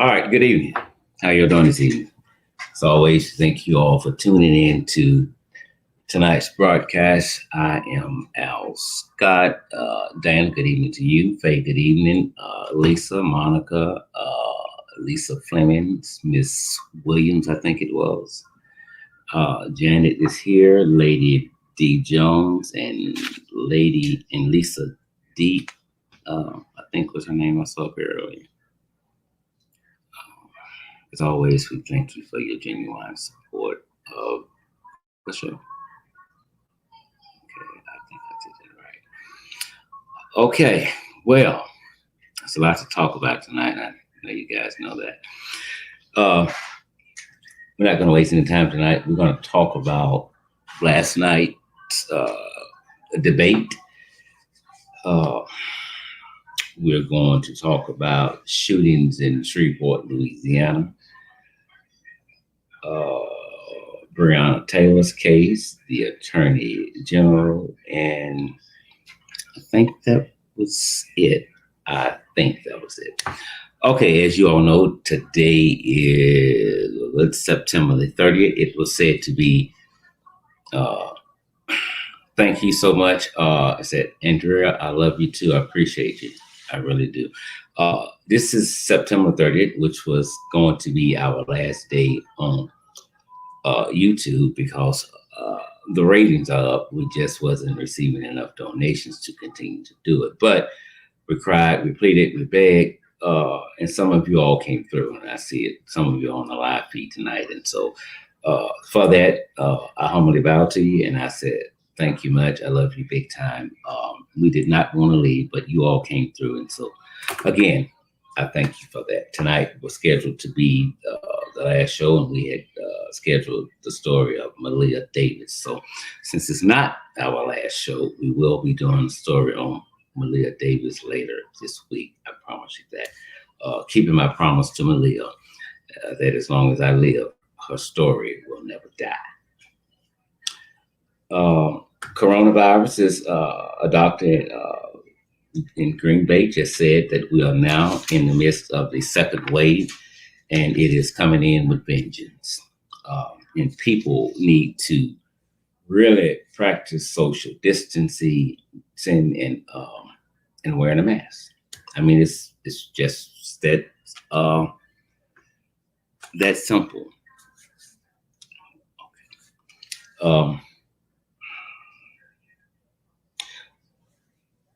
All right, good evening. How you doing this evening? As always, thank you all for tuning in to tonight's broadcast. I am Al Scott. Dan, good evening to you. Faye, good evening. Lisa, Monica, Lisa Flemings, Miss Williams, I think it was. Janet is here. Lady D. Jones and Lady and Lisa D. I think was her name I saw up here earlier. As always, we thank you for your genuine support of the show. Okay, I think I did it right. Okay, well, there's a lot to talk about tonight. I know you guys know that. We're not going to waste any time tonight. We're going to talk about last night's debate. We're going to talk about shootings in Shreveport, Louisiana. Breonna Taylor's case, the Attorney General, and I think that was it. Okay, as you all know, today is September the 30th. It was said to be, thank you so much. I said, Andrea, I love you too. I appreciate you. I really do. This is September 30th, which was going to be our last day on YouTube because the ratings are up. We just wasn't receiving enough donations to continue to do it. But we cried, we pleaded, we begged, and some of you all came through. And I see it, some of you on the live feed tonight. And so for that, I humbly bow to you. And I said, thank you much. I love you big time. We did not want to leave, but you all came through. And so, again, I thank you for that. Tonight was scheduled to be the last show, and we had scheduled the story of Malia Davis. So since it's not our last show, we will be doing the story on Malia Davis later this week. I promise you that. Keeping my promise to Malia that as long as I live, her story will never die. Coronavirus is a doctor in Green Bay just said that we are now in the midst of the second wave, and it is coming in with vengeance. And people need to really practice social distancing and wearing a mask. I mean, it's just that simple. Okay.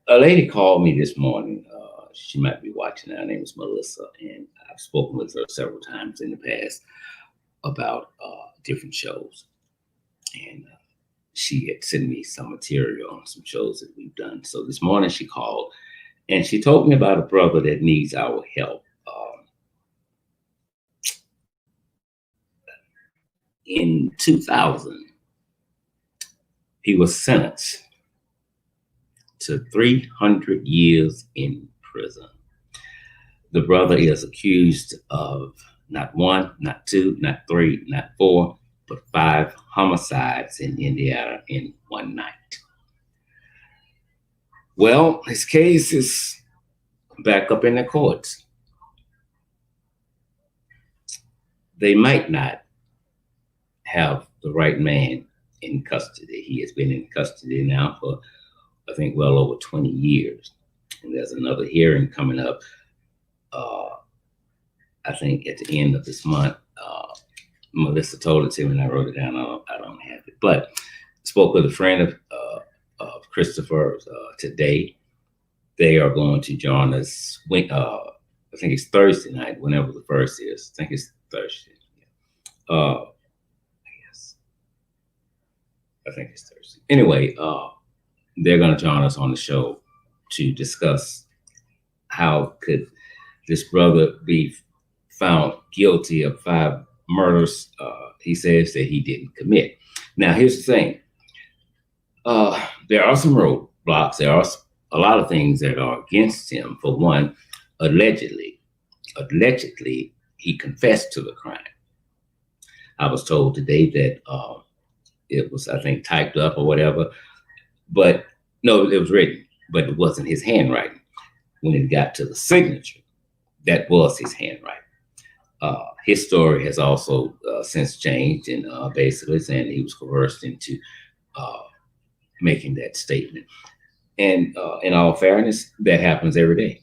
A lady called me this morning. She might be watching. Her name is Melissa, and I've spoken with her several times in the past about different shows. And she had sent me some material on some shows that we've done. So this morning she called, and she told me about a brother that needs our help. In 2000, he was sentenced to 300 years in prison. The brother is accused of not one, not two, not three, not four, but 5 homicides in Indiana in one night. Well, his case is back up in the courts. They might not have the right man in custody. He has been in custody now for, I think, well over 20 years. And there's another hearing coming up, I think at the end of this month. Melissa told it to me and I wrote it down. I don't have it. But spoke with a friend of Christopher today. They are going to join us. I think it's Thursday night, whenever the first is. I think it's Thursday. Yes. I think it's Thursday. Anyway, they're going to join us on the show to discuss how could this brother be found guilty of 5 murders he says that he didn't commit. Now, here's the thing. There are some roadblocks. There are a lot of things that are against him. For one, allegedly, he confessed to the crime. I was told today that it was, I think, typed up or whatever. But no, it was written, but it wasn't his handwriting. When it got to the signature, that was his handwriting. His story has also since changed, and basically saying he was coerced into uh, making that statement. And in all fairness, that happens every day.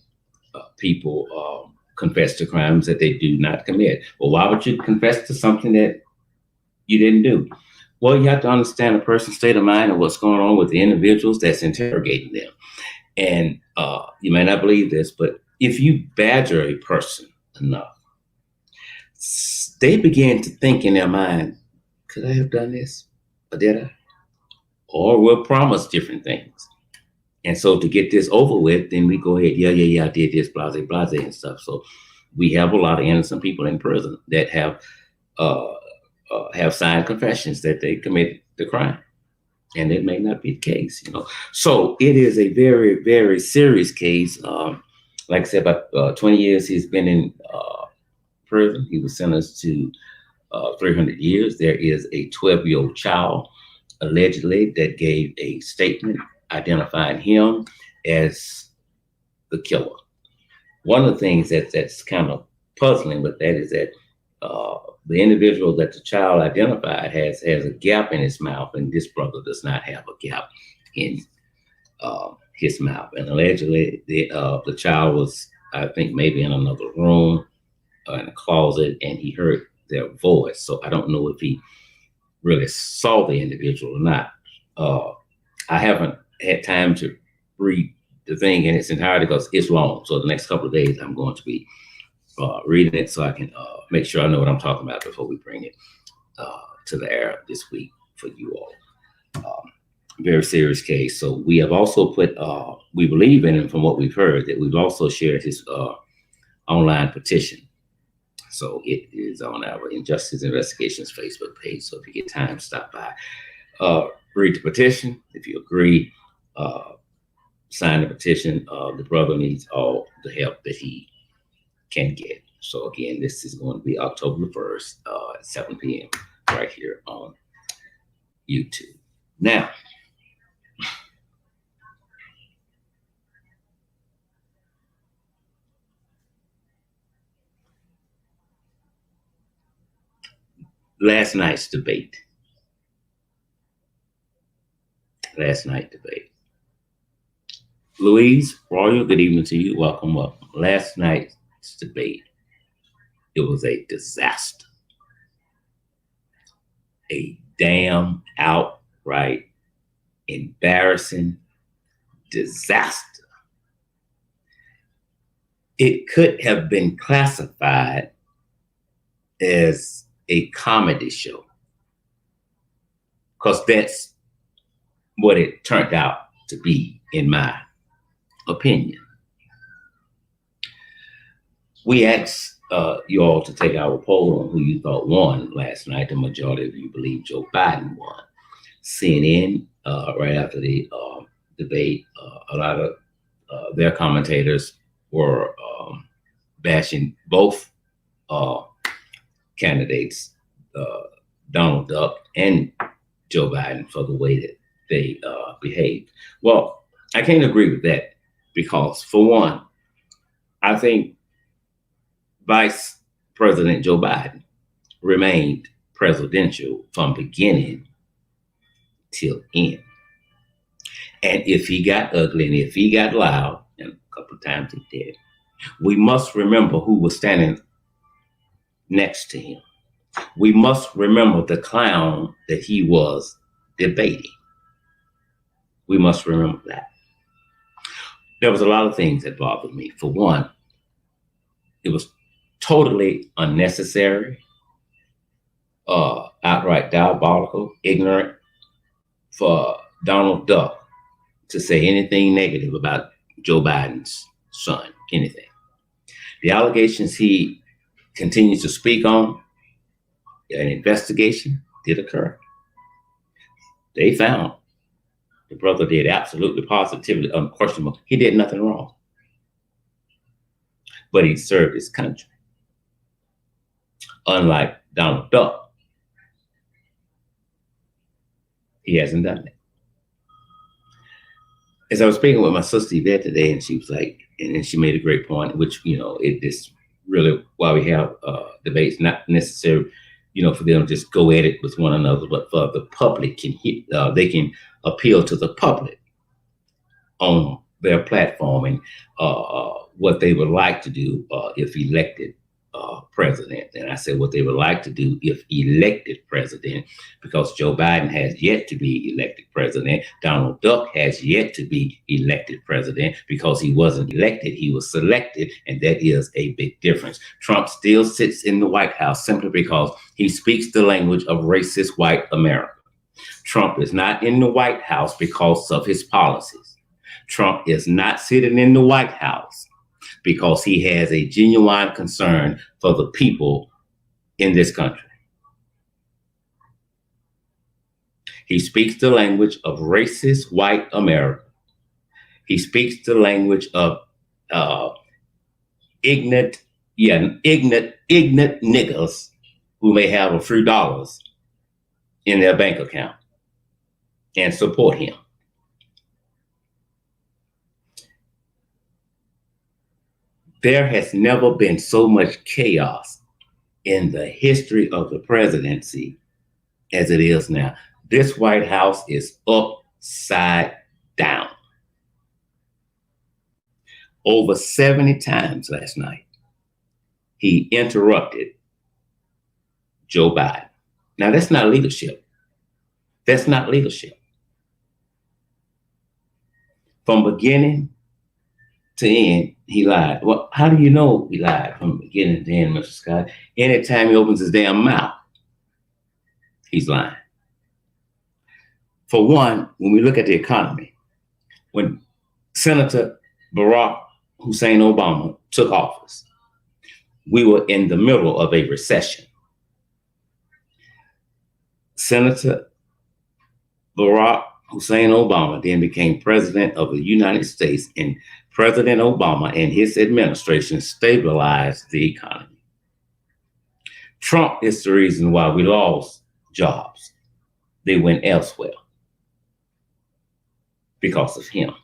People confess to crimes that they do not commit. Well, why would you confess to something that you didn't do? Well, you have to understand a person's state of mind and what's going on with the individuals that's interrogating them. And you may not believe this, but if you badger a person enough, they begin to think in their mind, could I have done this? Or did I? Or we'll promise different things. And so to get this over with, then we go ahead, yeah, I did this, blase, blase, and stuff. So we have a lot of innocent people in prison that have signed confessions that they committed the crime, and it may not be the case, you know. So it is a very, very serious case. Like I said, about 20 years he's been in prison. He was sentenced to 300 years. There is a 12-year-old child allegedly that gave a statement identifying him as the killer. One of the things that's kind of puzzling with that is that the individual that the child identified has a gap in his mouth, and this brother does not have a gap in his mouth. And allegedly, the child was, I think, maybe in another room, in a closet, and he heard their voice. So I don't know if he really saw the individual or not. I haven't had time to read the thing in its entirety because it's long. So the next couple of days, I'm going to be reading it so I can make sure I know what I'm talking about before we bring it to the air this week for you all. Very serious case. So we have also put, we believe in him from what we've heard, that we've also shared his online petition. So it is on our Injustice Investigations Facebook page. So if you get time, stop by. Read the petition. If you agree, sign the petition. The brother needs all the help that he can get. So again, this is going to be October 1st at 7 p.m. right here on YouTube. Now, last night's debate. Louise Royal, good evening to you. Welcome. Last night's debate, it was a disaster. A damn outright embarrassing disaster. It could have been classified as a comedy show, because that's what it turned out to be, in my opinion. We asked you all to take our poll on who you thought won last night. The majority of you believe Joe Biden won. CNN, right after the debate, a lot of their commentators were bashing both candidates, Donald Duck and Joe Biden, for the way that they behaved. Well, I can't agree with that because, for one, I think Vice President Joe Biden remained presidential from beginning till end. And if he got ugly and if he got loud, and a couple of times he did, we must remember who was standing next to him. We must remember the clown that he was debating. We must remember that. There was a lot of things that bothered me. For one, it was totally unnecessary, outright diabolical, ignorant for Donald Duck to say anything negative about Joe Biden's son, anything. The allegations he continues to speak on, an investigation did occur. They found the brother did absolutely, positively, unquestionable. He did nothing wrong. But he served his country. Unlike Donald Duck, he hasn't done it. As I was speaking with my sister Yvette today, and she was like, and then she made a great point, which, you know, it just really why we have debates, not necessarily, for them to just go at it with one another, but for the public they can appeal to the public on their platform and what they would like to do if elected president. And I said what they would like to do if elected president, because Joe Biden has yet to be elected president. Donald Duck has yet to be elected president because he wasn't elected, he was selected, and that is a big difference. Trump still sits in the White House simply because he speaks the language of racist white America. Trump is not in the White House because of his policies. Trump is not sitting in the White House because he has a genuine concern for the people in this country. He speaks the language of racist white America. He speaks the language of ignorant niggas who may have a few dollars in their bank account and support him. There has never been so much chaos in the history of the presidency as it is now. This White House is upside down. Over 70 times last night, he interrupted Joe Biden. Now, that's not leadership. That's not leadership. From beginning to end, he lied. Well, how do you know he lied from beginning to end, Mr. Scott? Anytime he opens his damn mouth, he's lying. For one, when we look at the economy, when Senator Barack Hussein Obama took office, we were in the middle of a recession. Senator Barack Hussein Obama then became president of the United States, and President Obama and his administration stabilized the economy. Trump is the reason why we lost jobs. They went elsewhere because of him.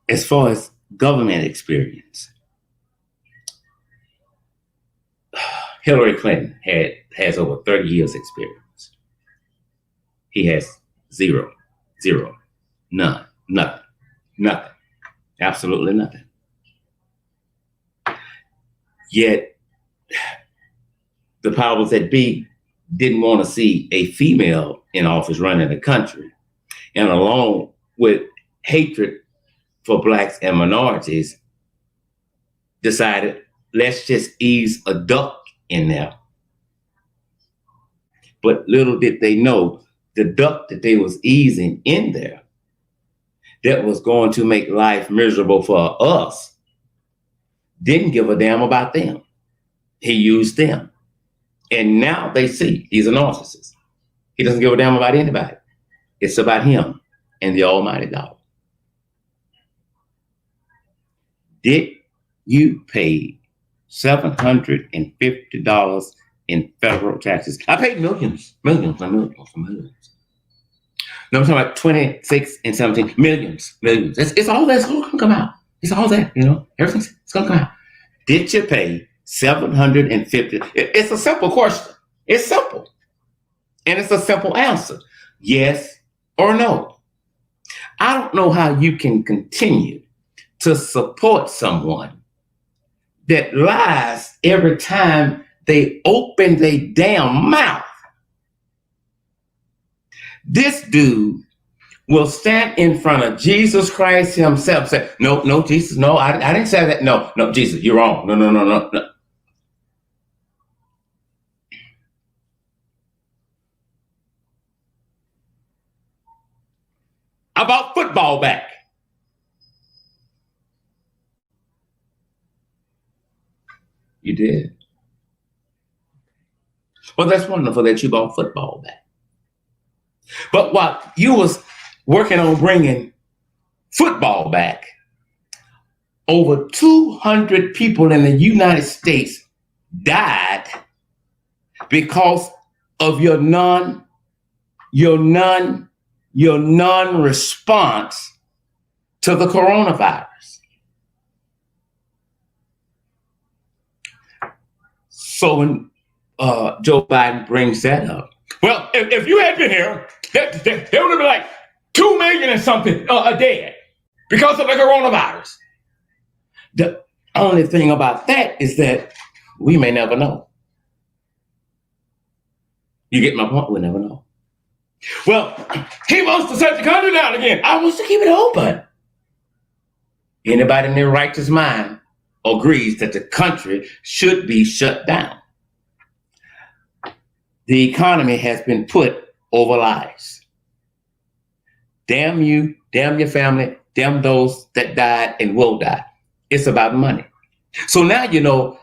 As far as government experience, Hillary Clinton has over 30 years experience. He has zero, none, nothing, absolutely nothing. Yet the powers that be didn't want to see a female in office running the country. And along with hatred for blacks and minorities, decided, let's just ease a duck in there. But little did they know, the duck that they was easing in there, that was going to make life miserable for us, didn't give a damn about them. He used them. And now they see he's a narcissist. He doesn't give a damn about anybody. It's about him and the almighty God. Did you pay $750 in federal taxes? I paid millions. No, I'm talking about 26 and 17 millions. It's all that's going to come out. It's all that, everything's going to come out. Did you pay $750? It's a simple question. It's simple. And it's a simple answer. Yes or no. I don't know how you can continue to support someone that lies every time they open their damn mouth. This dude will stand in front of Jesus Christ himself, say, no, Jesus, no, I didn't say that. No, Jesus, you're wrong. No. I bought football back. You did. Well, that's wonderful that you bought football back. But while you was working on bringing football back, over 200 people in the United States died because of your non-response to the coronavirus. So when Joe Biden brings that up, well, if you had been here, there would have been like 2 million and something dead because of the coronavirus. The only thing about that is that we may never know. You get my point? We'll never know. Well, he wants to shut the country down again. I want to keep it open. Anybody in their righteous mind agrees that the country should be shut down. The economy has been put over lives. Damn you, damn your family, damn those that died and will die. It's about money. So now you know,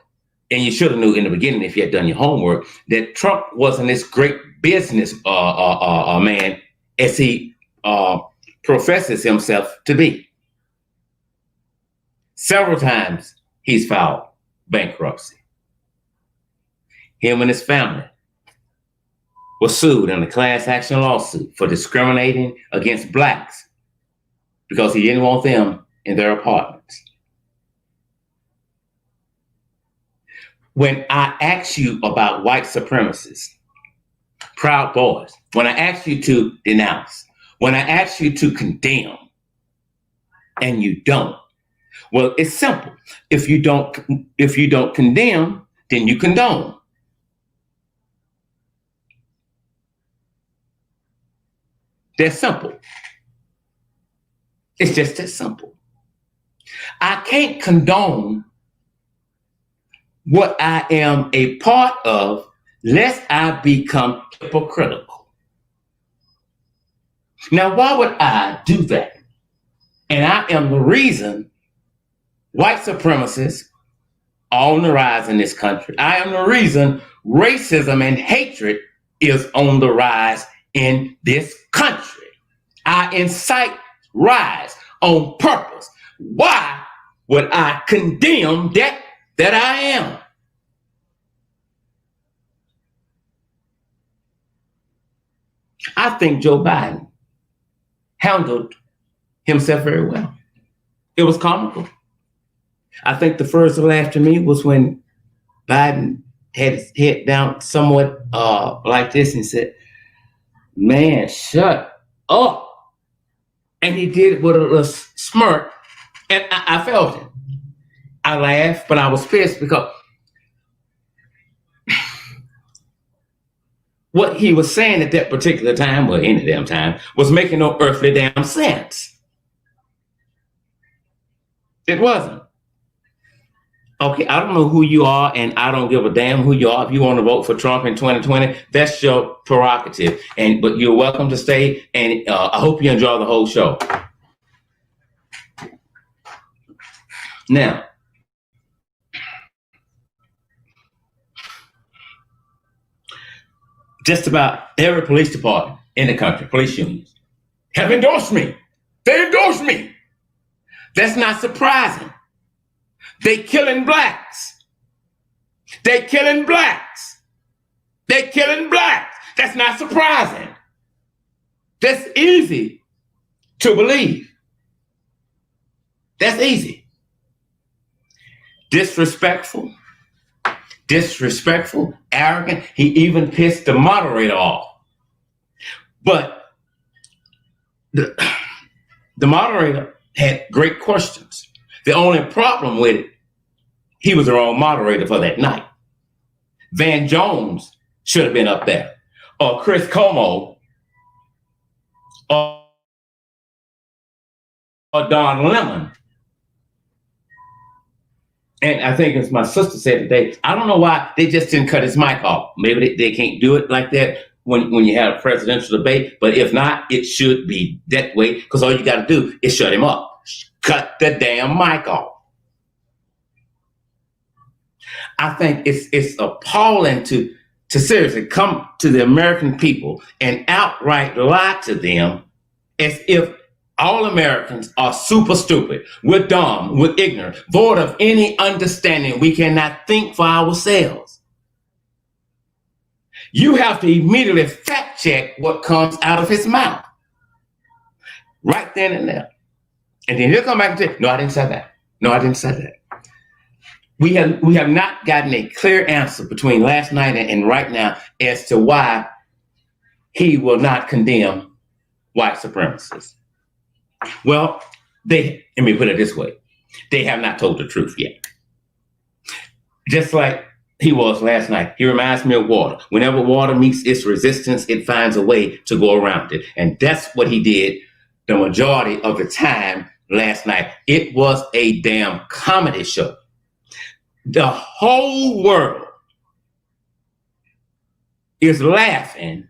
and you should have knew in the beginning if you had done your homework, that Trump wasn't this great business man as he professes himself to be. Several times he's filed bankruptcy. Him and his family were sued in a class action lawsuit for discriminating against blacks because he didn't want them in their apartments. When I ask you about white supremacists, Proud Boys, when I ask you to denounce, when I ask you to condemn, and you don't, well, it's simple. If you don't condemn, then you condone. That's simple. It's just that simple. I can't condone what I am a part of, lest I become hypocritical. Now, why would I do that? And I am the reason white supremacists are on the rise in this country. I am the reason racism and hatred is on the rise in this country. I incite rise on purpose. Why would I condemn that I am? I think Joe Biden handled himself very well. It was comical. I think the first laugh to me was when Biden had his head down somewhat like this and said, "Man, shut up." And he did it with a little smirk, and I felt it. I laughed, but I was pissed because what he was saying at that particular time, or any damn time, was making no earthly damn sense. It wasn't. Okay, I don't know who you are, and I don't give a damn who you are. If you want to vote for Trump in 2020, that's your prerogative. But you're welcome to stay, and I hope you enjoy the whole show. Now, just about every police department in the country, police unions, have endorsed me. They endorsed me. That's not surprising. They killing blacks. They killing blacks. They killing blacks. That's not surprising. That's easy to believe. That's easy. Disrespectful, arrogant. He even pissed the moderator off. But the moderator had great questions. The only problem with it, he was the wrong moderator for that night. Van Jones should have been up there, or Chris Cuomo, or Don Lemon. And I think, as my sister said today, I don't know why they just didn't cut his mic off. Maybe they can't do it like that when you have a presidential debate. But if not, it should be that way, because all you got to do is shut him up. Cut the damn mic off. I think it's appalling to seriously come to the American people and outright lie to them as if all Americans are super stupid. We're dumb, we're ignorant, void of any understanding. We cannot think for ourselves. You have to immediately fact check what comes out of his mouth. Right then and there. And then he'll come back and say, no, I didn't say that. No, I didn't say that. We have not gotten a clear answer between last night and right now as to why he will not condemn white supremacists. Well, let me put it this way. They have not told the truth yet. Just like he was last night. He reminds me of water. Whenever water meets its resistance, it finds a way to go around it. And that's what he did the majority of the time last night. It was a damn comedy show. The whole world is laughing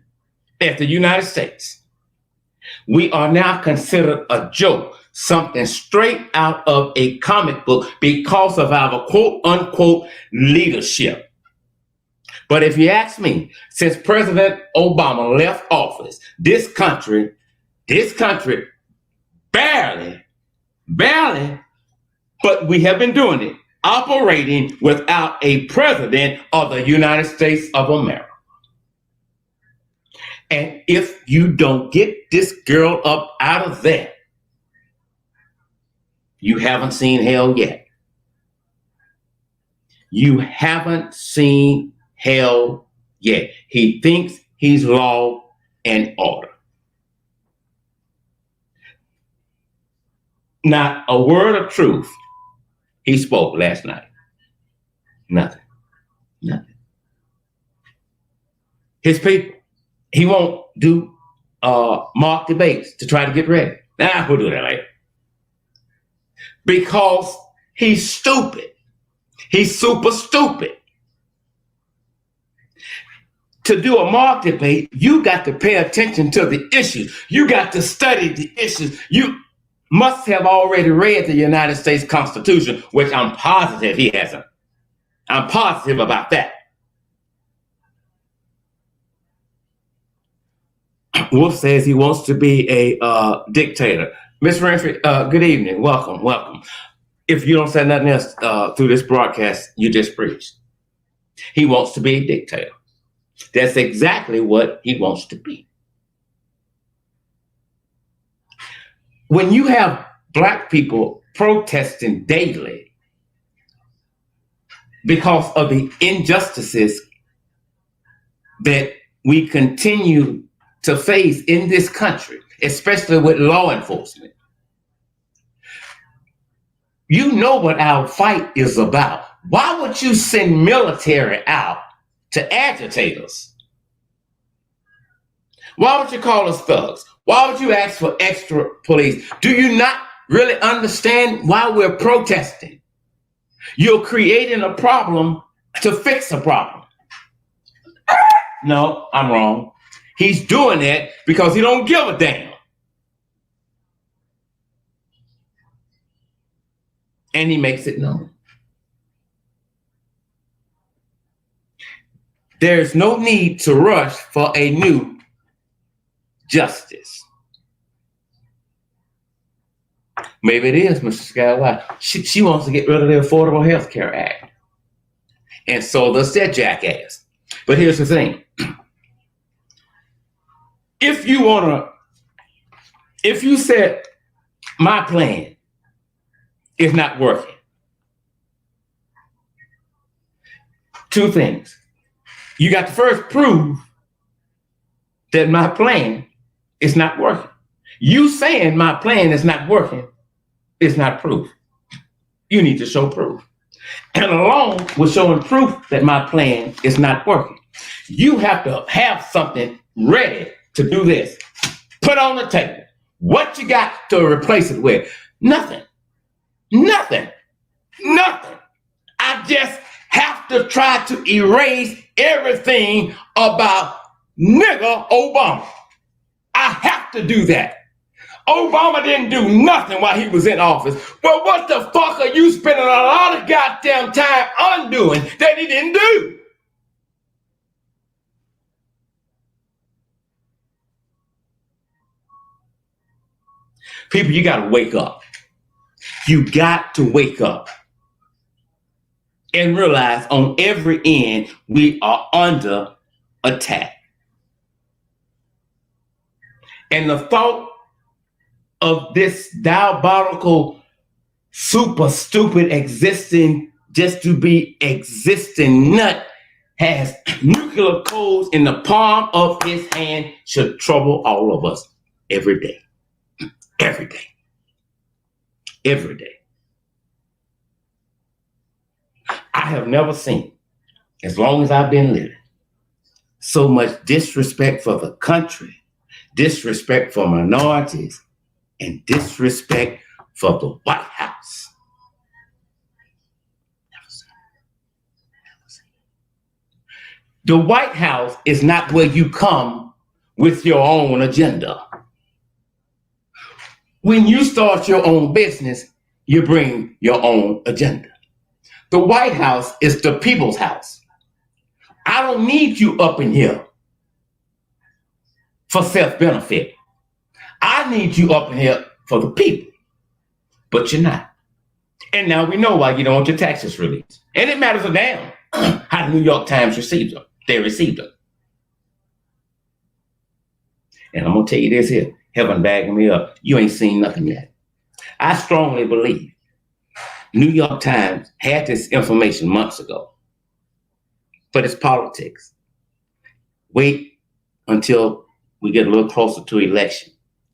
at the United States. We are now considered a joke, something straight out of a comic book because of our quote unquote leadership. But if you ask me, since President Obama left office, this country barely, but we have been doing it, operating without a president of the United States of America. And if you don't get this girl up out of there, you haven't seen hell yet. You haven't seen hell yet. He thinks he's law and order. Not a word of truth he spoke last night. Nothing. His people, he won't do mock debates to try to get ready. Nah, we'll do that later. Because he's stupid. He's super stupid. To do a mock debate, you got to pay attention to the issues. You got to study the issues. You must have already read the United States Constitution, which I'm positive he hasn't. I'm positive about that. Wolf says he wants to be a dictator. Ms. Renfrey, good evening. Welcome. If you don't say nothing else through this broadcast, you just preached. He wants to be a dictator. That's exactly what he wants to be. When you have Black people protesting daily because of the injustices that we continue to face in this country, especially with law enforcement, you know what our fight is about. Why would you send military out to agitate us? Why would you call us thugs? Why would you ask for extra police? Do you not really understand why we're protesting? You're creating a problem to fix a problem. No, I'm wrong. He's doing that because he don't give a damn. And he makes it known. There's no need to rush for a new justice. Maybe it is, Mr. Skywalker. She wants to get rid of the Affordable Health Care Act. And so does that jackass. But here's the thing. If you said my plan is not working, two things. You got to first prove that my plan is not working. You saying my plan is not working is not proof. You need to show proof. And along with showing proof that my plan is not working, you have to have something ready to do this. Put on the table. What you got to replace it with? Nothing. I just have to try to erase everything about nigger Obama. I have to do that. Obama didn't do nothing while he was in office. Well, what the fuck are you spending a lot of goddamn time undoing that he didn't do? People, you got to wake up. You got to wake up and realize on every end we are under attack. And the thought of this diabolical, super stupid existing just to be existing nut has nuclear codes in the palm of his hand should trouble all of us every day. Every day. Every day. I have never seen, as long as I've been living, so much disrespect for the country, disrespect for minorities, and disrespect for the White House. Never seen. Never seen. The White House is not where you come with your own agenda. When you start your own business, you bring your own agenda. The White House is the people's house. I don't need you up in here for self-benefit. I need you up in here for the people, but you're not. And now we know why you don't want your taxes released. And it matters a damn how the New York Times received them. They received them. And I'm going to tell you this here, heaven bagging me up, you ain't seen nothing yet. I strongly believe New York Times had this information months ago, but it's politics. Wait until we get a little closer to election.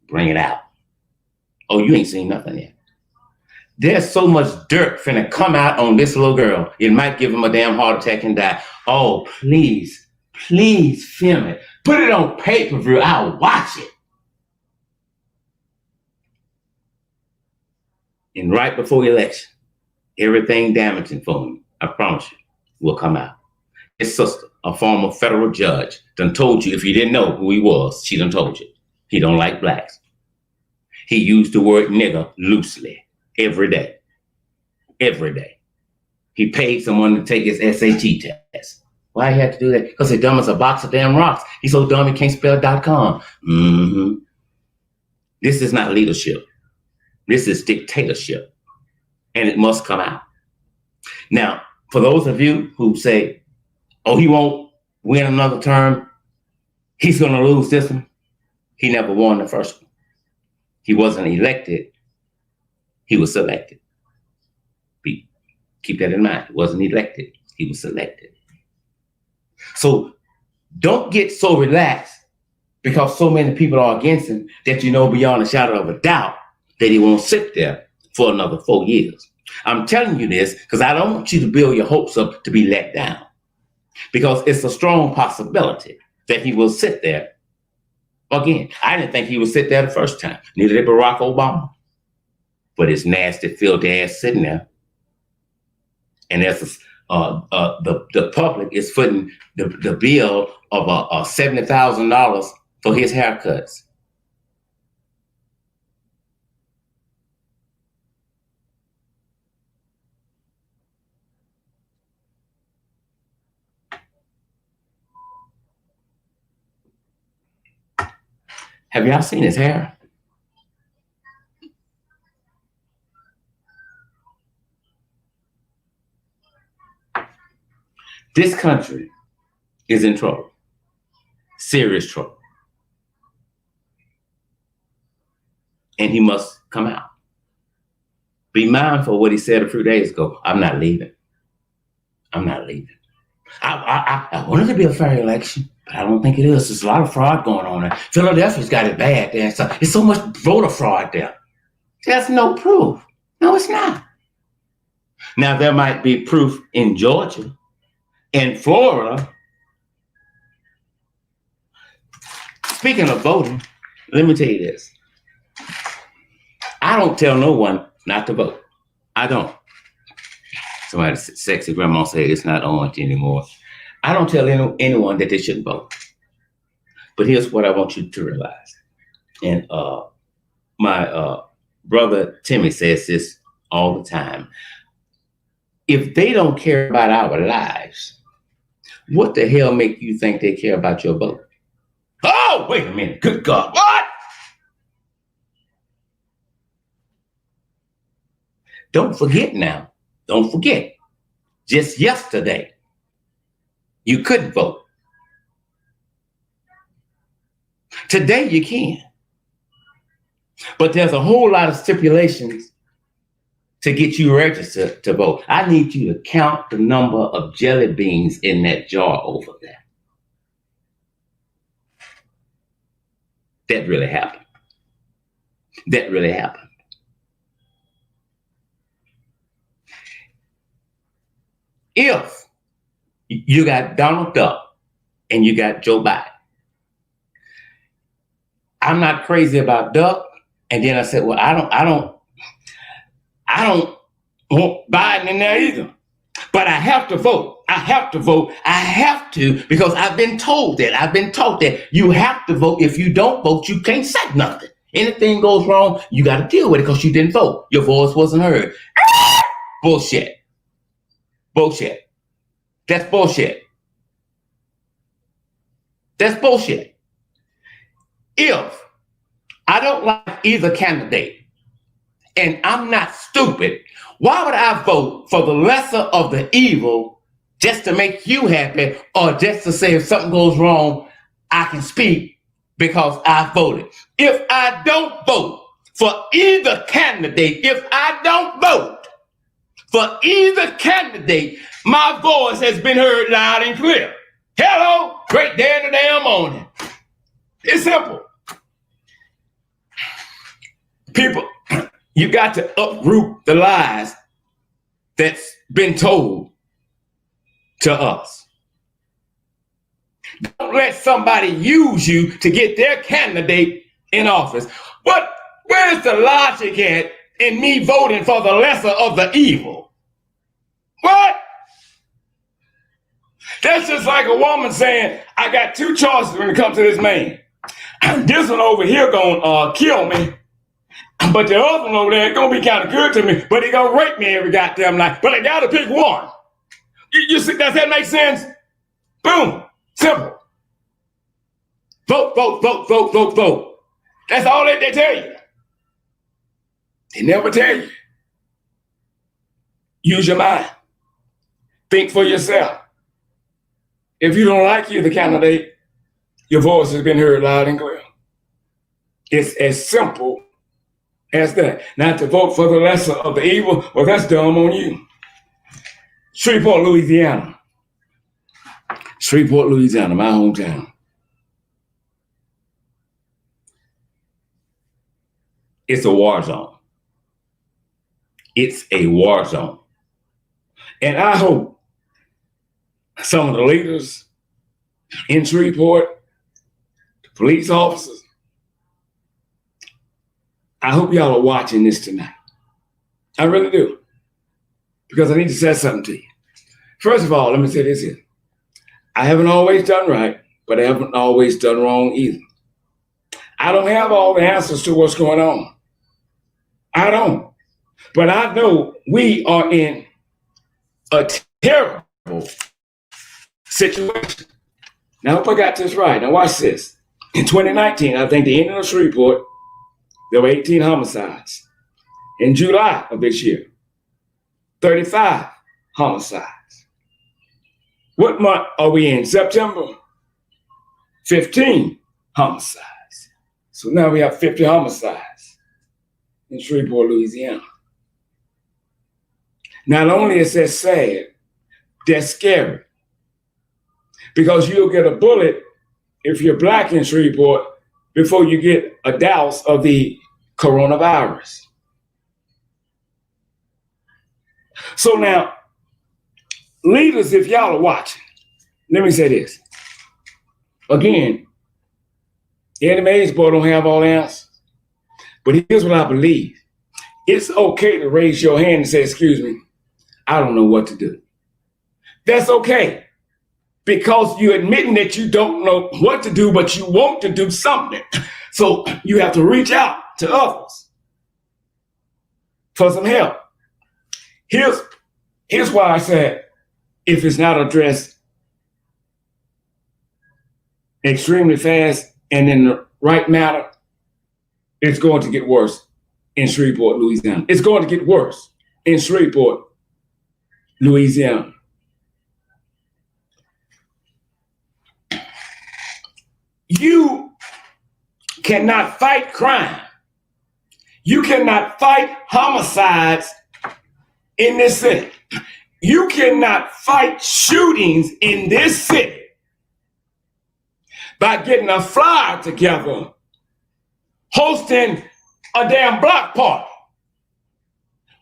Bring it out. Oh, you ain't seen nothing yet. There's so much dirt finna come out on this little girl. It might give him a damn heart attack and die. Oh, please, please film it. Put it on pay-per-view. I'll watch it. And right before election, everything damaging for him, I promise you, will come out. His sister, a former federal judge, done told you, if you didn't know who he was, she done told you. He don't like blacks. He used the word nigger loosely every day. Every day. He paid someone to take his SAT test. Why he had to do that? Because he's dumb as a box of damn rocks. He's so dumb he can't spell .com. Mm-hmm. This is not leadership. This is dictatorship. And it must come out. Now, for those of you who say, oh, he won't win another term, he's going to lose this one. He never won the first one. He wasn't elected. He was selected. Keep that in mind. He wasn't elected. He was selected. So don't get so relaxed because so many people are against him that you know beyond a shadow of a doubt that he won't sit there for another 4 years. I'm telling you this because I don't want you to build your hopes up to be let down, because it's a strong possibility that he will sit there again. I didn't think he would sit there the first time. Neither did Barack Obama. But his nasty, filthy ass sitting there. And there's the public is footing the bill of $70,000 for his haircuts. Have y'all seen his hair? This country is in trouble, serious trouble. And he must come out. Be mindful of what he said a few days ago. I'm not leaving. I'm not leaving. I want it to be a fair election, but I don't think it is. There's a lot of fraud going on there. Philadelphia's got it bad there. So it's so much voter fraud there. There's no proof. No, it's not. Now, there might be proof in Georgia, in Florida. Speaking of voting, let me tell you this. I don't tell no one not to vote. I don't. Somebody's sexy grandma said it's not orange anymore. I don't tell anyone that they shouldn't vote. But here's what I want you to realize. And my brother Timmy says this all the time. If they don't care about our lives, what the hell make you think they care about your vote? Oh, wait a minute. Good God. What? Don't forget now. Don't forget. Just yesterday, you couldn't vote. Today you can. But there's a whole lot of stipulations to get you registered to vote. I need you to count the number of jelly beans in that jar over there. That really happened. That really happened. If you got Donald Duck and you got Joe Biden, I'm not crazy about Duck. And then I said, well, I don't want Biden in there either. But I have to vote. I have to vote. I have to, because I've been told that. I've been taught that you have to vote. If you don't vote, you can't say nothing. Anything goes wrong, you got to deal with it because you didn't vote. Your voice wasn't heard. Bullshit. Bullshit. That's bullshit. That's bullshit. If I don't like either candidate and I'm not stupid, why would I vote for the lesser of the evil just to make you happy, or just to say if something goes wrong, I can speak because I voted? If I don't vote for either candidate, my voice has been heard loud and clear. Hello, great day in the damn morning. It's simple. People, you got to uproot the lies that's been told to us. Don't let somebody use you to get their candidate in office. But where's the logic at in me voting for the lesser of the evil? What? That's just like a woman saying, I got two choices when it comes to this man. This one over here gonna kill me, but the other one over there gonna be kind of good to me, but he gonna rape me every goddamn night. But I gotta pick one. You see, does that make sense? Boom. Simple. Vote, vote, vote, vote, vote, vote. That's all that they tell you. They never tell you. Use your mind. Think for yourself. If you don't like either candidate, your voice has been heard loud and clear. It's as simple as that. Not to vote for the lesser of the evil, well, that's dumb on you. Shreveport, Louisiana. Shreveport, Louisiana, my hometown. It's a war zone. It's a war zone. And I hope some of the leaders in Shreveport, the police officers, I hope y'all are watching this tonight. I really do. Because I need to say something to you. First of all, let me say this here. I haven't always done right, but I haven't always done wrong either. I don't have all the answers to what's going on. I don't. But I know we are in a terrible situation. Now, I hope I got this right. Now, watch this. In 2019, I think the end of Shreveport, there were 18 homicides. In July of this year, 35 homicides. What month are we in? September? 15 homicides. So now we have 50 homicides in Shreveport, Louisiana. Not only is that sad, that's scary. Because you'll get a bullet if you're black in Shreveport before you get a dose of the coronavirus. So now, leaders, if y'all are watching, let me say this. Again, the enemies boy don't have all the answers. But here's what I believe. It's okay to raise your hand and say, excuse me, I don't know what to do. That's okay. Because you're admitting that you don't know what to do, but you want to do something. So you have to reach out to others for some help. Here's why I said, if it's not addressed extremely fast and in the right manner, it's going to get worse in Shreveport, Louisiana. It's going to get worse in Shreveport, Louisiana. You cannot fight crime You cannot fight homicides in this city. You cannot fight shootings in this city by getting a flyer together, hosting a damn block party.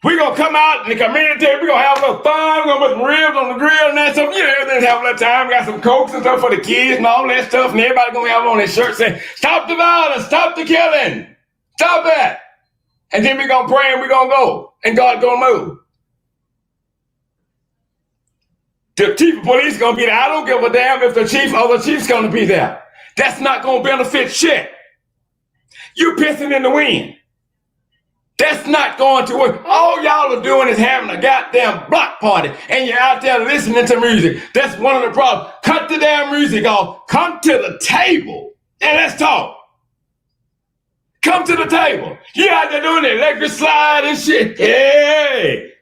We're going to come out in the community, we're going to have a little fun, we're going to put some ribs on the grill and that stuff. You know, everything's having a little time. We got some Cokes and stuff for the kids and all that stuff, and everybody going to have on their shirt saying, stop the violence, stop the killing, stop that. And then we're going to pray and we're going to go, and God's going to move. The chief of police is going to be there. I don't give a damn if the chief or the chief's going to be there. That's not going to benefit shit. You pissing in the wind. That's not going to work. All y'all are doing is having a goddamn block party, and you're out there listening to music. That's one of the problems. Cut the damn music off. Come to the table and let's talk. Come to the table. You out there doing the electric slide and shit. Hey.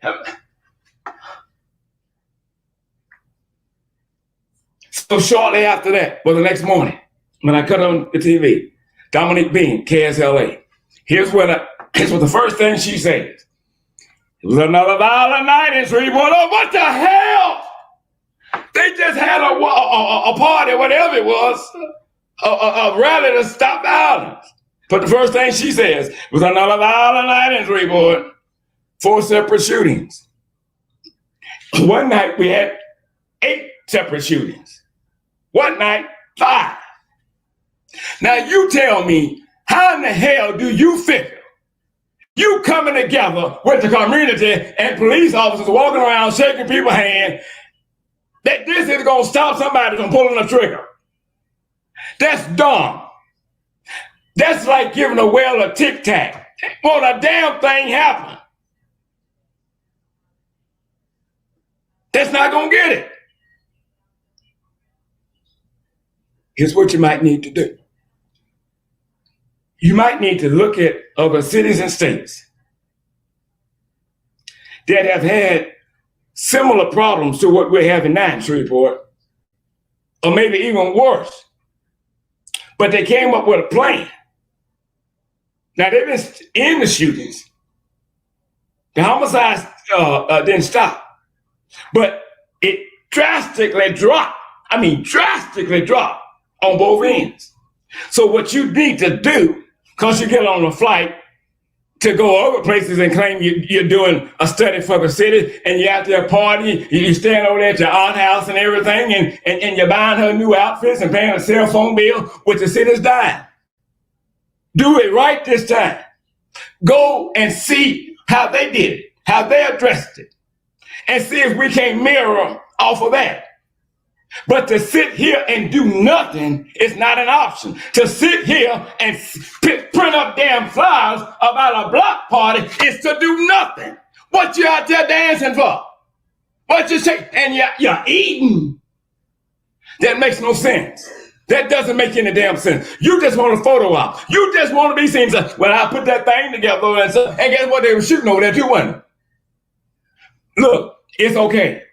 So shortly after that, well, the next morning, when I cut on the TV, Dominique Bean, KSLA. Here's what the first thing she says. It was another violent night in Shreveport. Oh, what the hell? They just had a party, whatever it was, a rally to stop violence. But the first thing she says was another violent night in Shreveport. 4 separate shootings. One night we had 8 separate shootings. One night, 5. Now you tell me, how in the hell do you figure you coming together with the community and police officers walking around shaking people's hands that this is going to stop somebody from pulling a trigger? That's dumb. That's like giving a whale a tic-tac. Won't a damn thing happen? That's not going to get it. Here's what you might need to do. You might need to look at other cities and states that have had similar problems to what we're having now in Shreveport, or maybe even worse. But they came up with a plan. Now, they've been in the shootings. The homicides didn't stop, but it drastically dropped. I mean, drastically dropped on both ends. So what you need to do, because you get on a flight to go over places and claim you're doing a study for the city, and you're out there partying, you stand over there at your aunt's house and everything, and you're buying her new outfits and paying a cell phone bill, which the city's dying. Do it right this time. Go and see how they did it, how they addressed it, and see if we can't mirror off of that. But to sit here and do nothing is not an option. To sit here and print up damn flyers about a block party is to do nothing. What you out there dancing for? What you say? And you're eating. That makes no sense. That doesn't make any damn sense. You just want a photo op. You just want to be seen. So, well, I put that thing together and guess what? They were shooting over there too, wasn't it? Look, it's okay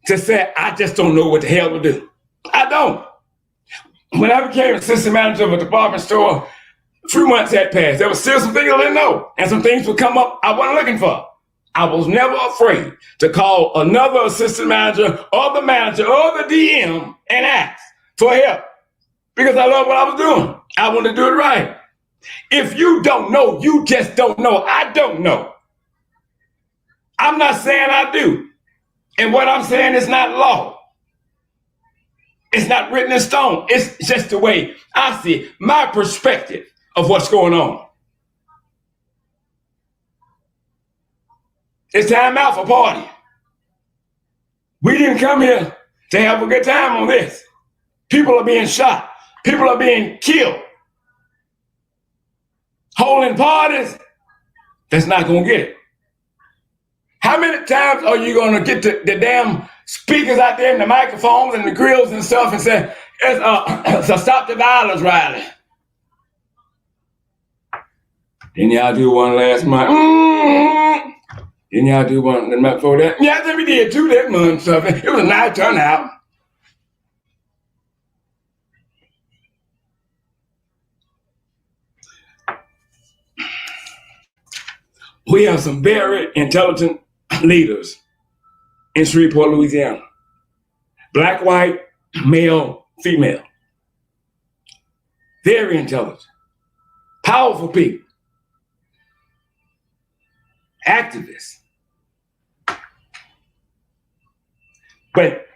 to say, I just don't know what the hell to do. I don't. When I became assistant manager of a department store, a few months had passed. There was still some things I didn't know, and some things would come up I wasn't looking for. I was never afraid to call another assistant manager or the manager or the DM and ask for help because I love what I was doing. I want to do it right. If you don't know, you just don't know. I don't know. I'm not saying I do. And what I'm saying is not law. It's not written in stone. It's just the way I see it, my perspective of what's going on. It's time out for party. We didn't come here to have a good time on this. People are being shot. People are being killed. Holding parties, that's not going to get it. How many times are you going to get the damn speakers out there and the microphones and the grills and stuff and say, it's a stop the violence rally? Didn't y'all do one last month? Didn't y'all do one the month before that? Yeah, I think we did 2 that month. So it was a nice turnout. We have some very intelligent leaders in Shreveport, Louisiana. Black, white, male, female. Very intelligent. Powerful people. Activists. But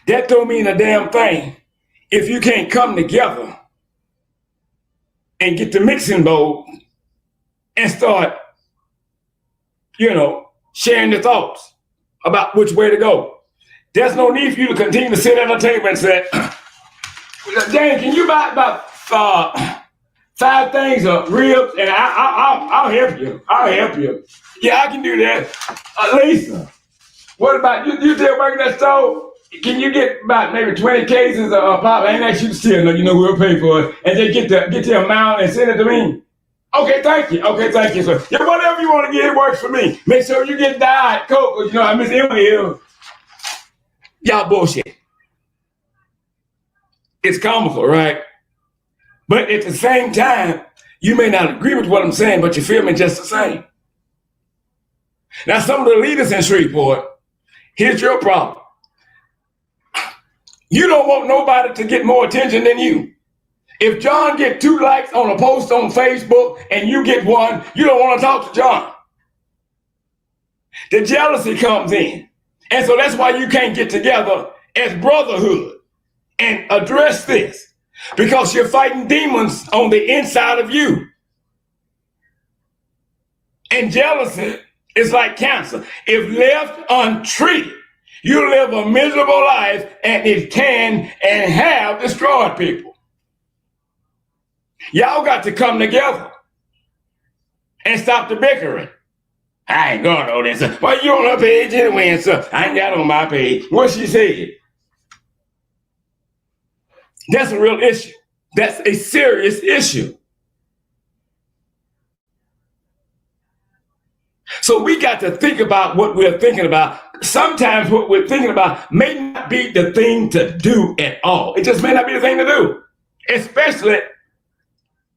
that don't mean a damn thing if you can't come together and get the mixing bowl and start, sharing your thoughts about which way to go. There's no need for you to continue to sit at a table and say, Dan, can you buy about 5 things of ribs? And I'll help you. I'll help you. Yeah, I can do that. Lisa, what about you still working at store? Can you get about maybe 20 cases of pop? I ain't ask you to steal, no, we'll pay for it. And just get the amount and send it to me. Okay, thank you. Okay, thank you, sir. Yeah, whatever you want to get, it works for me. Make sure you get Diet Coke, I Miss Emily here. Y'all bullshit. It's comical, right? But at the same time, you may not agree with what I'm saying, but you feel me just the same. Now, some of the leaders in Shreveport, here's your problem. You don't want nobody to get more attention than you. If John get 2 likes on a post on Facebook and you get 1, you don't want to talk to John. The jealousy comes in. And so that's why you can't get together as brotherhood and address this, because you're fighting demons on the inside of you. And jealousy is like cancer. If left untreated, you live a miserable life, and it can and have destroyed people. Y'all got to come together and stop the bickering. I ain't going on this. Well, you on her page anyway, so I ain't got on my page. What she said? That's a real issue. That's a serious issue. So we got to think about what we're thinking about. Sometimes what we're thinking about may not be the thing to do at all. It just may not be the thing to do, especially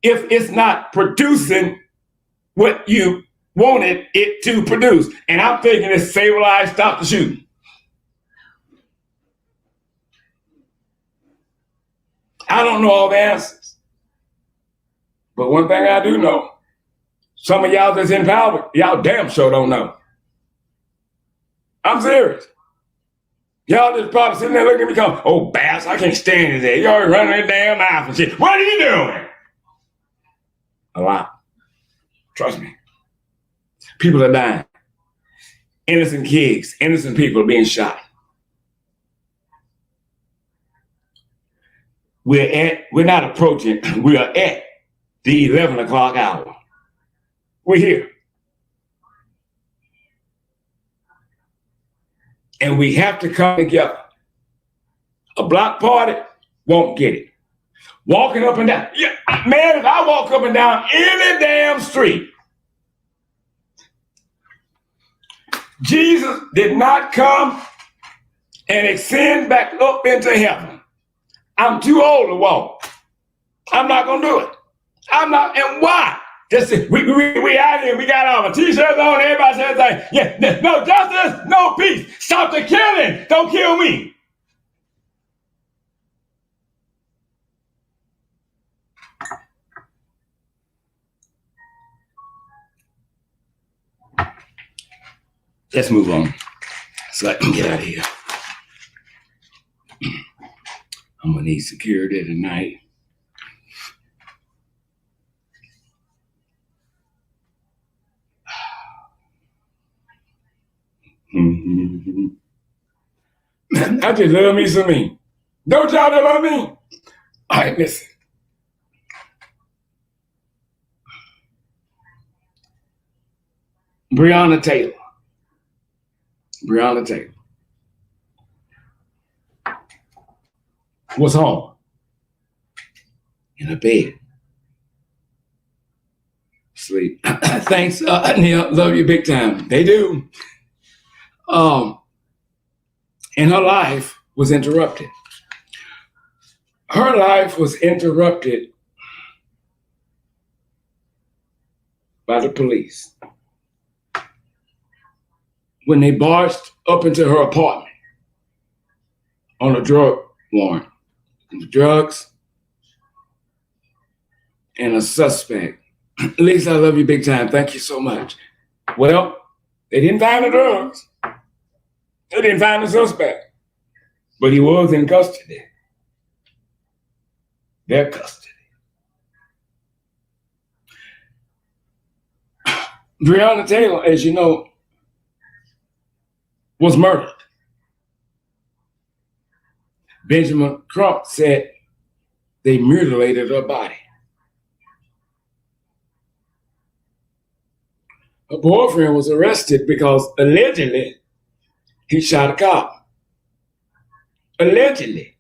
if it's not producing what you wanted it to produce. And I'm thinking it's save lives, stop the shooting. I don't know all the answers. But one thing I do know, some of y'all that's in power, y'all damn sure don't know. I'm serious. Y'all just probably sitting there looking at me going, oh, Bass, I can't stand his head. You already running that damn mouth and shit. What are you doing? A lot. Trust me. People are dying. Innocent kids, innocent people are being shot. We're not approaching, we are at the 11 o'clock hour. We're here. And we have to come together. A block party won't get it. Walking up and down. Yeah, man, if I walk up and down any damn street, Jesus did not come and ascend back up into heaven. I'm too old to walk. I'm not going to do it. I'm not. And why? Just we out here, we got all the t-shirts on, everybody says like, yeah, no justice, no peace. Stop the killing. Don't kill me. Let's move on so I can get out of here. I'm gonna need security tonight. I just love me some me. Don't y'all that love me? All right, listen. Breonna Taylor. Breonna Taylor was home in a bed. Sleep. Thanks, Neil. Love you big time. They do. And her life was interrupted. Her life was interrupted by the police. when they barged up into her apartment on a drug warrant. Drugs and a suspect. Lisa, I love you big time. Thank you so much. Well, they didn't find the drugs. They didn't find the suspect. But he was in custody. Their custody. Breonna Taylor, as you know, was murdered. Benjamin Crump said they mutilated her body. Her boyfriend was arrested because allegedly he shot a cop. Allegedly,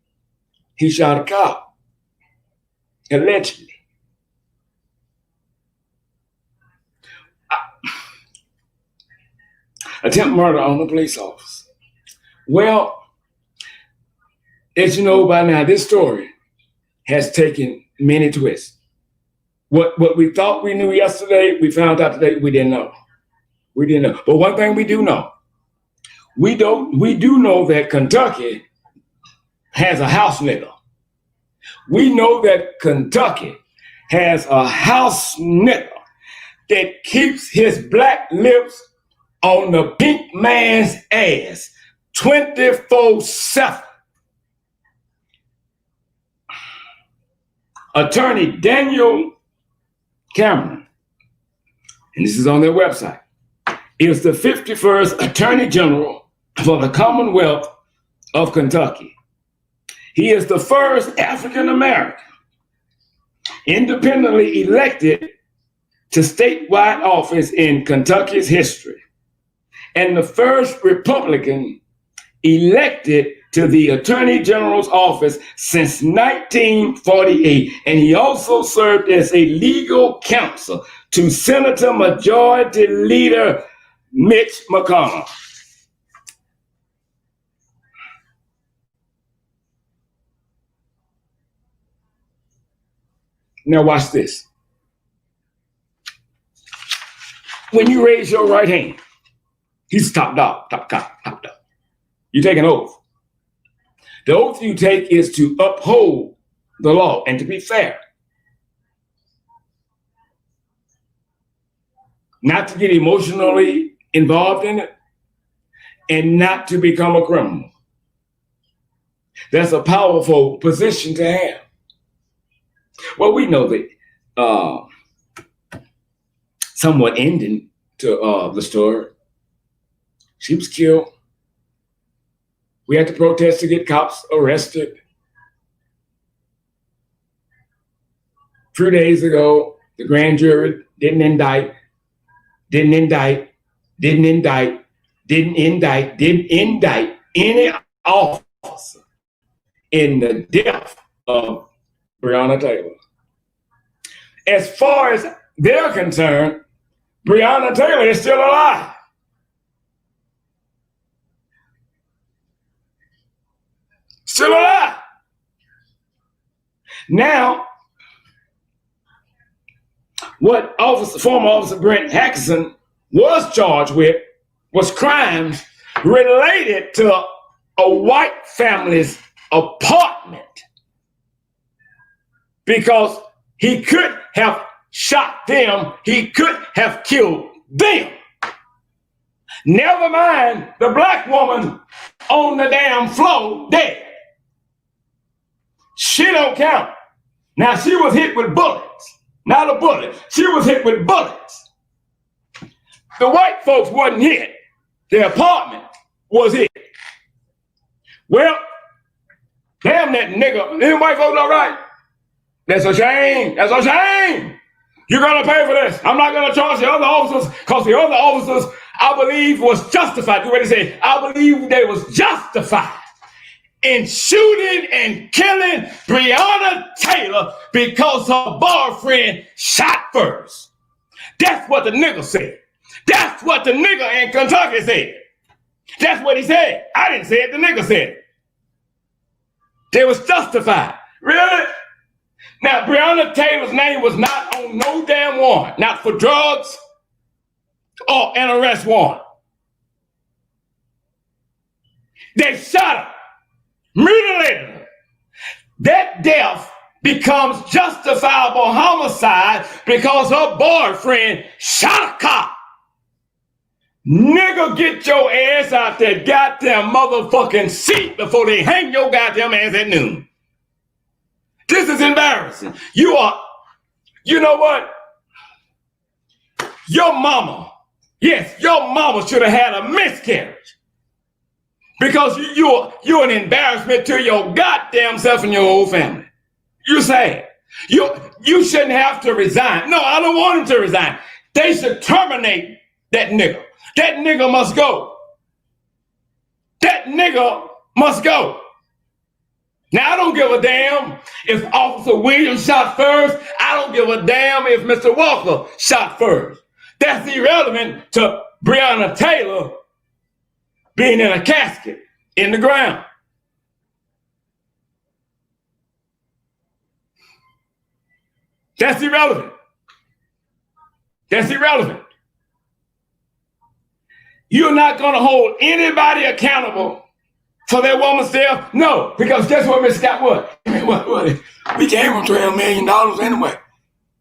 he shot a cop. Allegedly. Attempt murder on a police officer. Well, as you know by now, this story has taken many twists. What we thought we knew yesterday, we found out today we didn't know. We didn't know. But one thing we do know, we do know that Kentucky has a house nigger. We know that Kentucky has a house nigger that keeps his black lips on the pink man's ass 24/7. Attorney Daniel Cameron, and this is on their website, is the 51st Attorney General for the Commonwealth of Kentucky. He is the first African American independently elected to statewide office in Kentucky's history, and the first Republican elected to the Attorney General's office since 1948. And he also served as a legal counsel to Senator Majority Leader Mitch McConnell. Now watch this. When you raise your right hand, he's top dog, top dog. You take an oath. The oath you take is to uphold the law and to be fair. Not to get emotionally involved in it, and not to become a criminal. That's a powerful position to have. Well, we know that somewhat ending to the story. She was killed. We had to protest to get cops arrested. A few days ago, the grand jury didn't indict any officer in the death of Breonna Taylor. As far as they're concerned, Breonna Taylor is still alive. Still alive. Now, what former Officer Brent Hackson was charged with was crimes related to a white family's apartment, because he could have shot them, he could have killed them. Never mind the black woman on the damn floor dead. She don't count. Now, she was hit with bullets, not a bullet. She was hit with bullets. The white folks wasn't hit. Their apartment was hit. Well, damn that nigga. Them white folks all right? That's a shame. That's a shame. You're going to pay for this. I'm not going to charge the other officers, because the other officers, I believe, was justified. You ready to say, I believe they was justified in shooting and killing Breonna Taylor because her boyfriend shot first. That's what the nigga said. That's what the nigga in Kentucky said. That's what he said. I didn't say it, the nigga said it. They was justified. Really? Now, Breonna Taylor's name was not on no damn warrant, not for drugs or an arrest warrant. They shot her, mutilated her. That death becomes justifiable homicide because her boyfriend shot a cop. Nigga, get your ass out that goddamn motherfucking seat before they hang your goddamn ass at noon. This is embarrassing. You know what? Your mama, yes, your mama should have had a miscarriage because you're an embarrassment to your goddamn self and your whole family. You're sad. You shouldn't have to resign. No, I don't want him to resign. They should terminate that nigga. That nigga must go. That nigga must go. Now, I don't give a damn if Officer Williams shot first. I don't give a damn if Mr. Walker shot first. That's irrelevant to Breonna Taylor being in a casket in the ground. That's irrelevant. That's irrelevant. You're not going to hold anybody accountable for that woman's death? No, because guess what, Mr. Scott? What? We gave him $12 million anyway.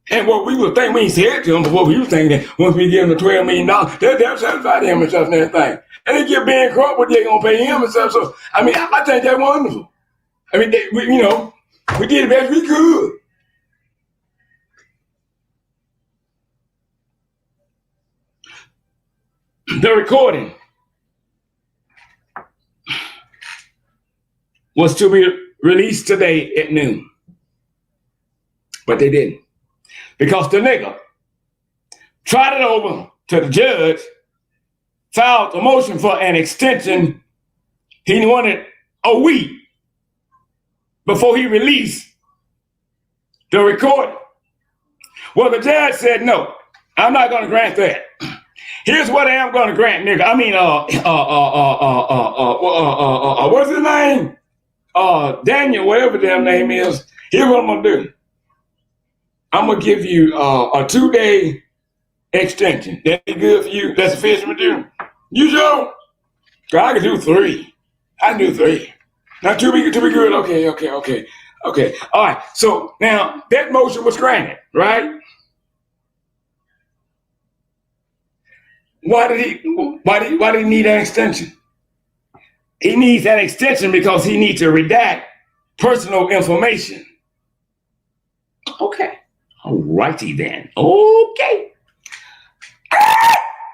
And what we would think, we ain't said to him, but what we was thinking that once we give him the $12 million, they'll satisfy him and stuff and everything. And they give Ben Crump what they're going to pay him and stuff. So, I mean, I think that's wonderful. I mean, we did the best we could. The recording was to be released today at noon, but they didn't because the nigga tried it over to the judge, filed a motion for an extension. He wanted a week before he released the recording. Well, the judge said, no, I'm not going to grant that. Here's what I am going to grant, nigga. I mean, what's his name? Daniel, whatever damn name is. Here's what I'm going to do. I'm going to give you a 2-day extension. That be good for you? That's sufficient for you? You sure? I can do 3. I can do 3. Not to be good. Okay. All right. So now that motion was granted, right? Why did he need an extension? He needs that extension because he needs to redact personal information. Okay. All righty then. Okay.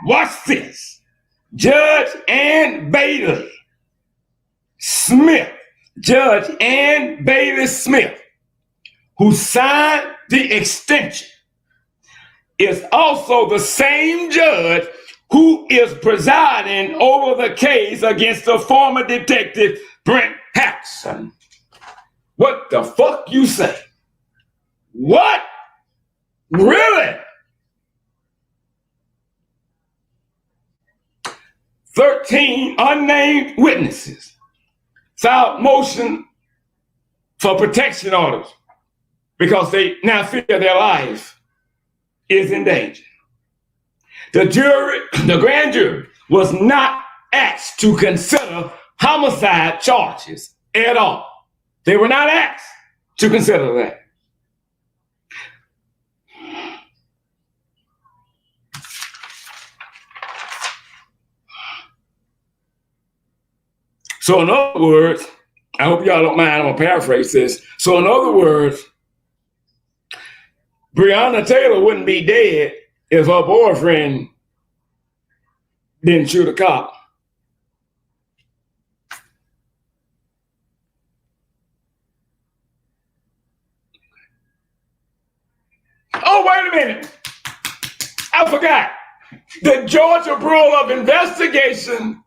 Watch this. Judge Ann Bailey Smith, who signed the extension, is also the same judge who is presiding over the case against the former detective Brent Haxon. What the fuck you say? What? Really? 13 unnamed witnesses filed motion for protection orders because they now fear their life is in danger. The grand jury was not asked to consider homicide charges at all. They were not asked to consider that. So in other words, I hope y'all don't mind, I'm gonna paraphrase this. So in other words, Breonna Taylor wouldn't be dead if her boyfriend didn't shoot a cop. Oh, wait a minute. I forgot. The Georgia Bureau of Investigation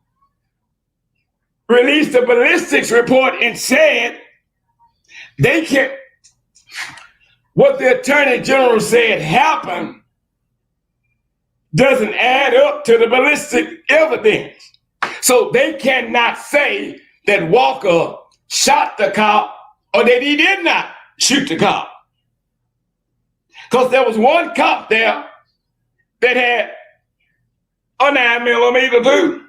released a ballistics report and said they can't, what the Attorney General said happened doesn't add up to the ballistic evidence. So they cannot say that Walker shot the cop or that he did not shoot the cop. Because there was one cop there that had a 9mm too.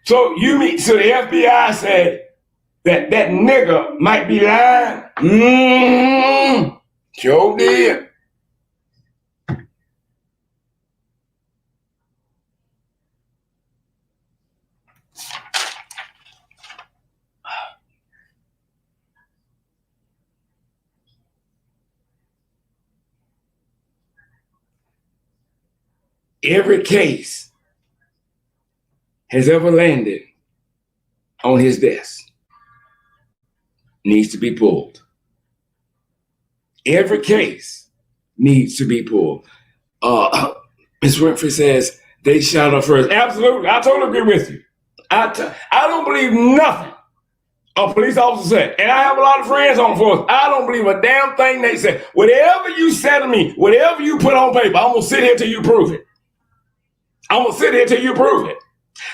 So so the FBI said that nigga might be lying? Sure did. Every case has ever landed on his desk needs to be pulled. Every case needs to be pulled. Ms. Winfrey says they shot her first. Absolutely, I totally agree with you. I don't believe nothing a police officer said, and I have a lot of friends on the force. I don't believe a damn thing they said. Whatever you said to me, whatever you put on paper, I'm gonna sit here till you prove it. I'm gonna sit here till you prove it.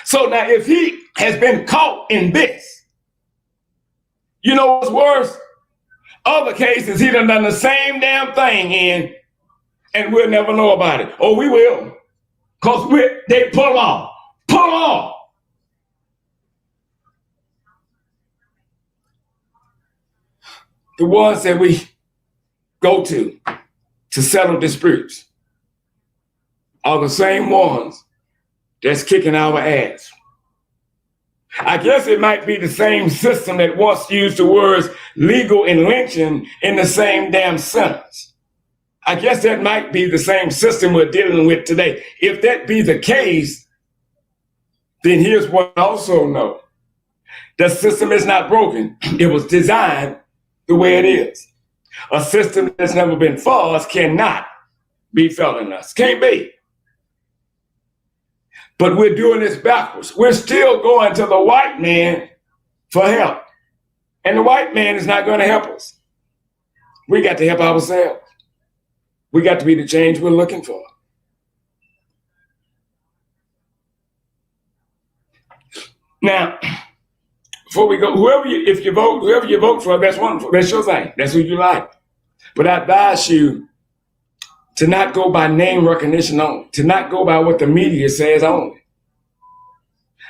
So now, if he has been caught in this, you know what's worse? Other cases he done the same damn thing in, and we'll never know about it. Oh, we will, cause they pull off. The ones that we go to settle disputes are the same ones that's kicking our ass. I guess it might be the same system that once used the words legal and lynching in the same damn sentence. I guess that might be the same system we're dealing with today. If that be the case, then here's what I also know. The system is not broken. It was designed the way it is. A system that's never been for us cannot be felt in us. Can't be. But we're doing this backwards. We're still going to the white man for help. And the white man is not going to help us. We got to help ourselves. We got to be the change we're looking for. Now, before we go, whoever you vote for, that's wonderful. That's your thing. That's who you like. But I advise you to not go by name recognition only, to not go by what the media says only.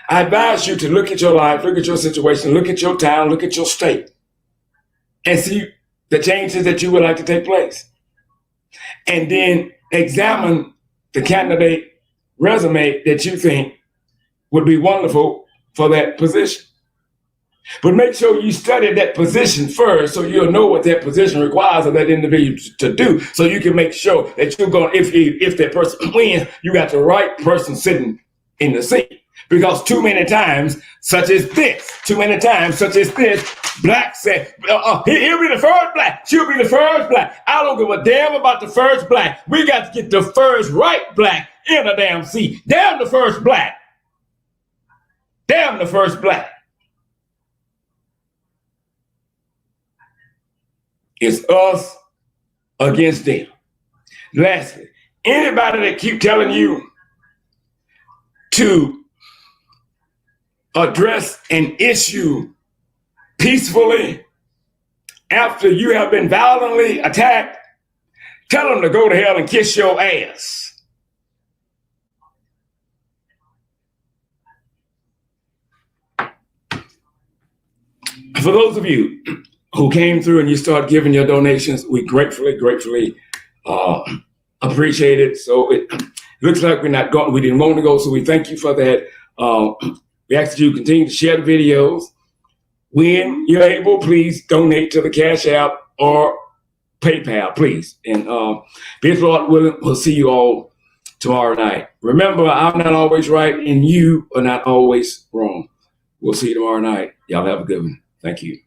I advise you to look at your life, look at your situation, look at your town, look at your state, and see the changes that you would like to take place. And then examine the candidate resume that you think would be wonderful for that position. But make sure you study that position first so you'll know what that position requires of that individual to do, so you can make sure that you're going, if that person wins, you got the right person sitting in the seat. Because too many times, such as this, black said, he'll be the first black, she'll be the first black. I don't give a damn about the first black. We got to get the first right black in a damn seat. Damn the first black. Damn the first black. It's us against them. Lastly, anybody that keep telling you to address an issue peacefully after you have been violently attacked, tell them to go to hell and kiss your ass. For those of you who came through and you start giving your donations, we gratefully appreciate it. So it looks like we didn't want to go, so we thank you for that. We ask that you continue to share the videos. When you're able, please donate to the Cash App or PayPal, please. And if Lord willing, we'll see you all tomorrow night. Remember, I'm not always right and you are not always wrong. We'll see you tomorrow night. Y'all have a good one. Thank you.